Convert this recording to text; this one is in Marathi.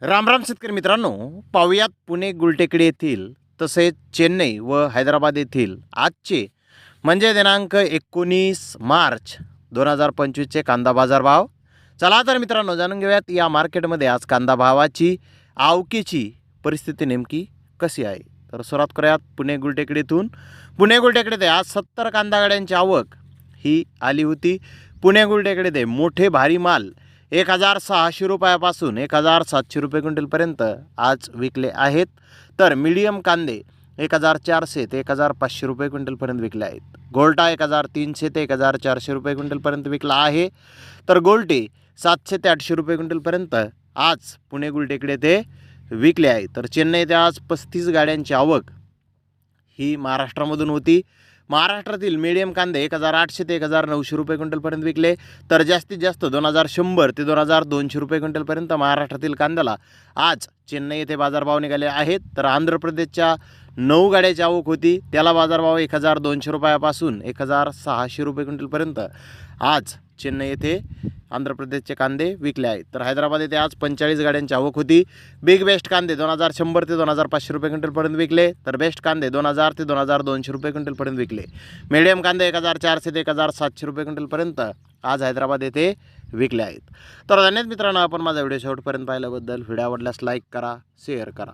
राम राम शेतकरी मित्रांनो, पाहुयात पुणे गुलटेकडी येथील तसेच चेन्नई व हैदराबाद येथील आजचे म्हणजे दिनांक 19 मार्च 2025चे कांदा बाजार भाव. चला तर मित्रांनो, जाणून घेऊयात या मार्केटमध्ये आज कांदा भावाची आवकीची परिस्थिती नेमकी कशी आहे. तर सुरुवात करूयात पुणे गुलटेकडीतून. पुणे गुलटेकडीत आज 70 कांदा गाड्यांची आवक ही आली होती. पुणे गुलटेकडीत मोठे भारी माल 1600 रुपयापासून 1700 रुपये क्विंटलपर्यंत आज विकले आहेत. तर मीडियम कांदे 1400 ते 1500 रुपये क्विंटलपर्यंत विकले आहेत. गोल्टा 1300 ते 1400 रुपये क्विंटलपर्यंत विकला आहे. तर गोल्टी 700 ते 800 रुपये क्विंटलपर्यंत आज पुणे गुलटेकडे ते विकले आहे. तर चेन्नई ते आज 35 गाड्यांची आवक ही महाराष्ट्रामधून होती. महाराष्ट्रातील मीडियम कांदे 1800 ते 1900 रुपये क्विंटलपर्यंत विकले. तर जास्तीत जास्त 2100 ते 2200 रुपये क्विंटलपर्यंत महाराष्ट्रातील कांद्याला आज चेन्नई येथे बाजारभाव निघाले आहेत. तर आंध्र प्रदेशच्या 9 गाड्याची आवक होती, त्याला बाजारभाव 1200 रुपयापासून 1600 रुपये क्विंटलपर्यंत आज चेन्नई येथे आंध्र प्रदेशचे कांदे विकले आहेत. तर हैदराबाद येथे आज 45 गाड्यांची आवक होती. बिग बेस्ट कांदे 2100 ते 2500 रुपये क्विंटलपर्यंत विकले. तर बेस्ट कांदे 2000 ते 2200 रुपये क्विंटलपर्यंत विकले. मीडियम कांदे 1400 ते 1700 रुपये क्विंटलपर्यंत आज हैदराबाद येथे विकले आहेत. तर धन्यवाद मित्रांनो, आपण माझा व्हिडिओ शेवटपर्यंत पाहिल्याबद्दल. व्हिडिओ आवडल्यास लाईक करा, शेअर करा.